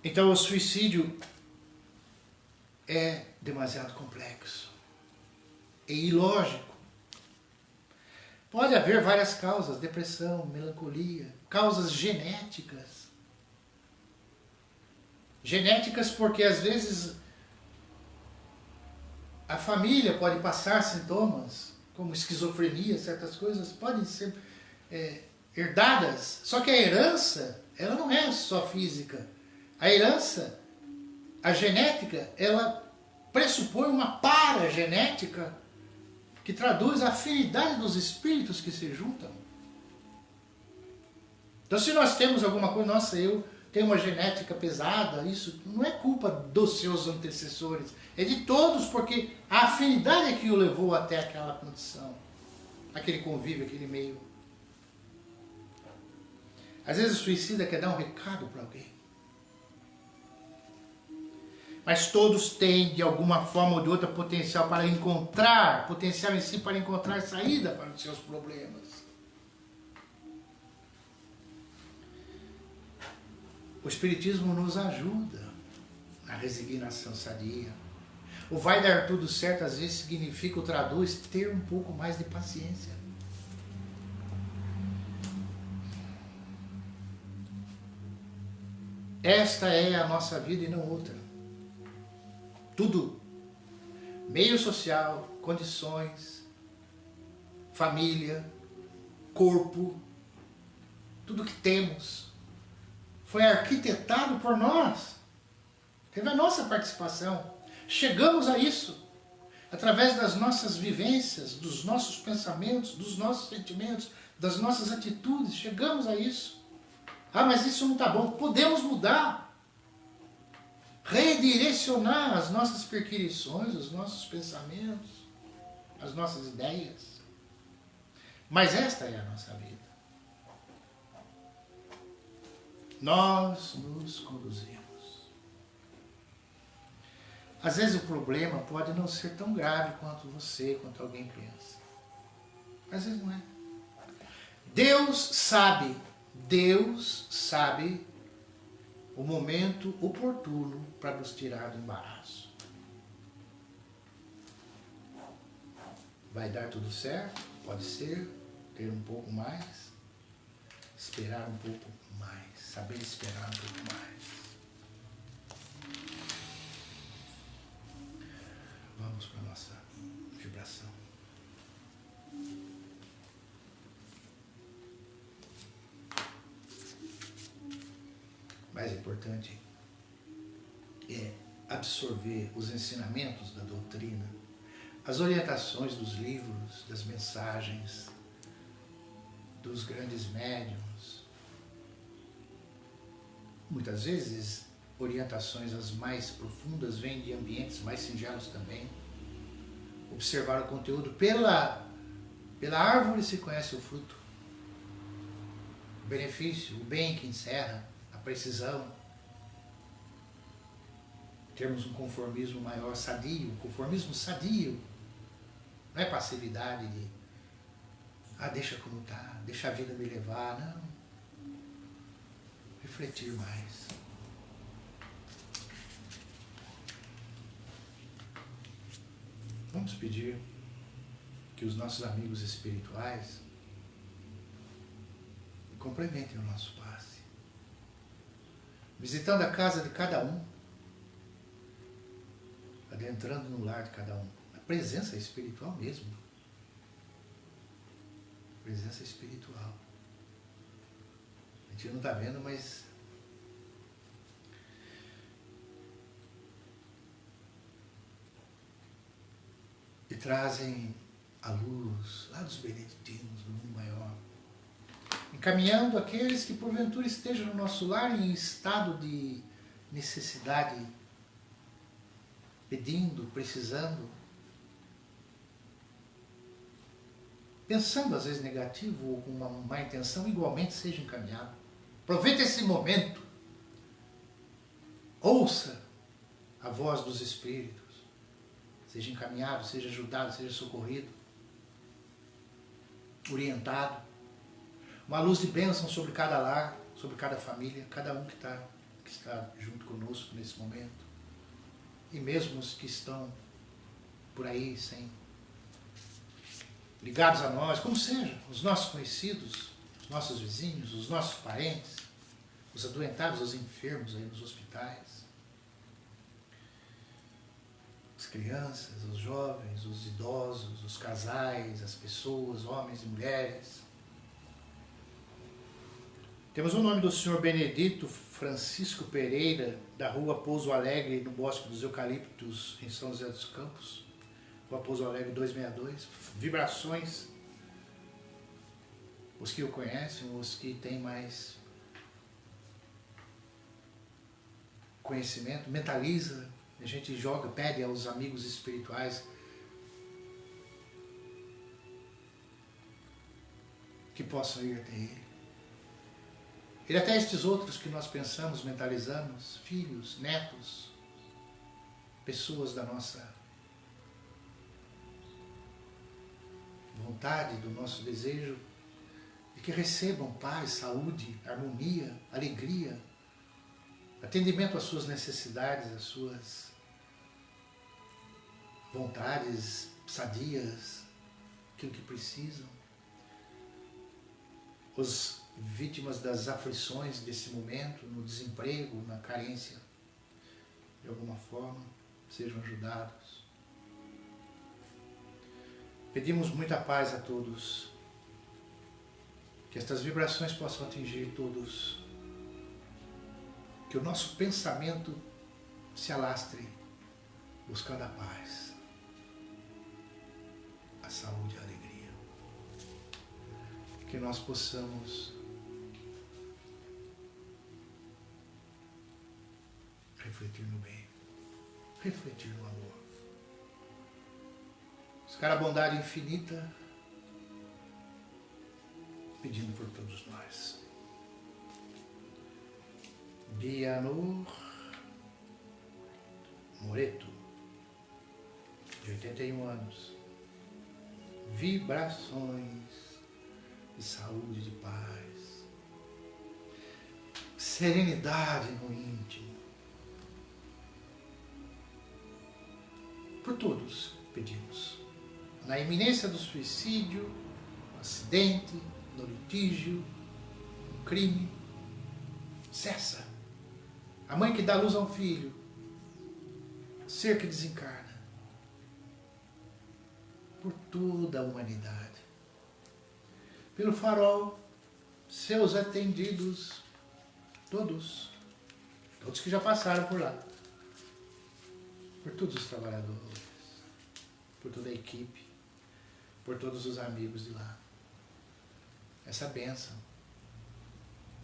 Então o suicídio é demasiado complexo. É ilógico. Pode haver várias causas, depressão, melancolia, causas genéticas. Genéticas porque às vezes a família pode passar sintomas, como esquizofrenia, certas coisas podem ser herdadas. Só que a herança, ela não é só física. A herança, a genética, ela pressupõe uma paragenética que traduz a afinidade dos espíritos que se juntam. Então se nós temos alguma coisa, nossa, eu tenho uma genética pesada, isso não é culpa dos seus antecessores, é de todos, porque a afinidade é que o levou até aquela condição, aquele convívio, aquele meio. Às vezes o suicida quer dar um recado para alguém. Mas todos têm, de alguma forma ou de outra, potencial para encontrar, potencial em si para encontrar saída para os seus problemas. O Espiritismo nos ajuda na resignação sadia. O vai dar tudo certo, às vezes significa, ou traduz, ter um pouco mais de paciência. Esta é a nossa vida e não outra. Tudo, meio social, condições, família, corpo, tudo que temos, foi arquitetado por nós. Teve a nossa participação. Chegamos a isso através das nossas vivências, dos nossos pensamentos, dos nossos sentimentos, das nossas atitudes. Chegamos a isso. Ah, mas isso não está bom. Podemos mudar. Redirecionar as nossas perquirições, os nossos pensamentos, as nossas ideias. Mas esta é a nossa vida. nós nos conduzimos. Às vezes o problema pode não ser tão grave quanto você, quanto alguém pensa. Às vezes não é. Deus sabe o momento oportuno para nos tirar do embaraço. Vai dar tudo certo? Pode ser. Ter um pouco mais. Esperar um pouco mais. Saber esperar um pouco mais. Vamos para a nossa vibração. Mais importante é absorver os ensinamentos da doutrina, as orientações dos livros, das mensagens, dos grandes médiuns. Muitas vezes, orientações as mais profundas vêm de ambientes mais singelos também. Observar o conteúdo. Pela árvore se conhece o fruto. O benefício, o bem que encerra, a precisão. Termos um conformismo maior, sadio. Conformismo sadio. Não é passividade de deixa como está, deixa a vida me levar. Não. Refletir mais. Vamos pedir que os nossos amigos espirituais complementem o nosso passe. Visitando a casa de cada um, adentrando no lar de cada um. A presença espiritual mesmo. Presença espiritual. A gente não está vendo, mas e trazem a luz lá dos beneditinos, do mundo maior, encaminhando aqueles que porventura estejam no nosso lar em estado de necessidade, pedindo, precisando, pensando às vezes negativo ou com uma má intenção, igualmente seja encaminhado. Aproveite esse momento, ouça a voz dos Espíritos, seja encaminhado, seja ajudado, seja socorrido, orientado. Uma luz de bênção sobre cada lar, sobre cada família, cada um que está junto conosco nesse momento. E mesmo os que estão por aí, ligados a nós, como seja, os nossos conhecidos, os nossos vizinhos, os nossos parentes, os adoentados, os enfermos aí nos hospitais, as crianças, os jovens, os idosos, os casais, as pessoas, homens e mulheres. Temos o nome do senhor Benedito Francisco Pereira, da rua Pouso Alegre, no Bosque dos Eucaliptos, em São José dos Campos, rua Pouso Alegre 262. Vibrações, os que o conhecem, os que têm mais conhecimento, mentaliza, a gente joga, pede aos amigos espirituais que possam ir até ele. Ele até estes outros que nós pensamos, mentalizamos, filhos, netos, pessoas da nossa vontade, do nosso desejo, de que recebam paz, saúde, harmonia, alegria, atendimento às suas necessidades, às suas vontades sadias, aquilo que precisam. Os vítimas das aflições desse momento, no desemprego, na carência, de alguma forma, sejam ajudados. Pedimos muita paz a todos, que estas vibrações possam atingir todos, que o nosso pensamento se alastre buscando a paz, a saúde e a alegria. Que nós possamos refletir no bem, refletir no amor, buscar a bondade infinita, pedindo por todos nós. Bianor Moreto, de 81 anos. Vibrações de saúde, de paz, serenidade no íntimo. Por todos pedimos. Na iminência do suicídio, no acidente, no litígio, no crime, cessa. A mãe que dá luz a um filho, o ser que desencarna. Por toda a humanidade. Pelo farol, seus atendidos, todos que já passaram por lá. Por todos os trabalhadores, por toda a equipe, por todos os amigos de lá. Essa bênção,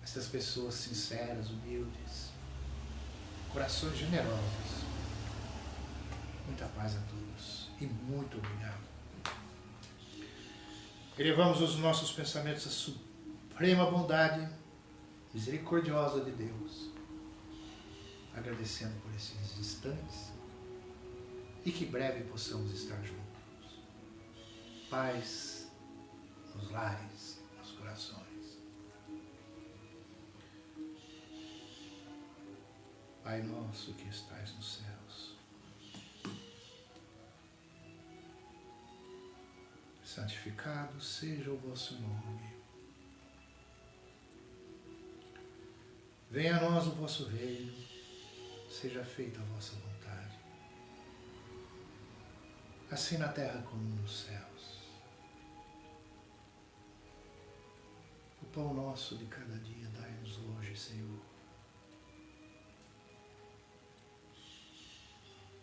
essas pessoas sinceras, humildes, corações generosos. Muita paz a todos e muito obrigado. Elevamos os nossos pensamentos à suprema bondade misericordiosa de Deus, agradecendo por esses instantes e que breve possamos estar juntos. Paz nos lares, nos corações. Pai nosso que estais nos céus, santificado seja o vosso nome. Venha a nós o vosso reino, seja feita a vossa vontade, assim na terra como nos céus. O pão nosso de cada dia dai-nos hoje, Senhor.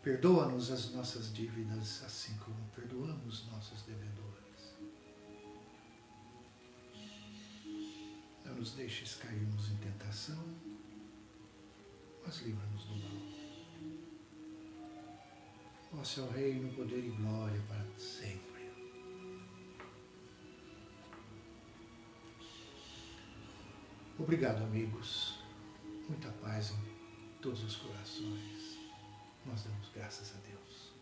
Perdoa-nos as nossas dívidas, assim como perdoamos nossos devedores. Não nos deixes cairmos em tentação, mas livra-nos do mal. Vosso é o reino, poder e glória para sempre. Obrigado, amigos. Muita paz em todos os corações. Nós damos graças a Deus.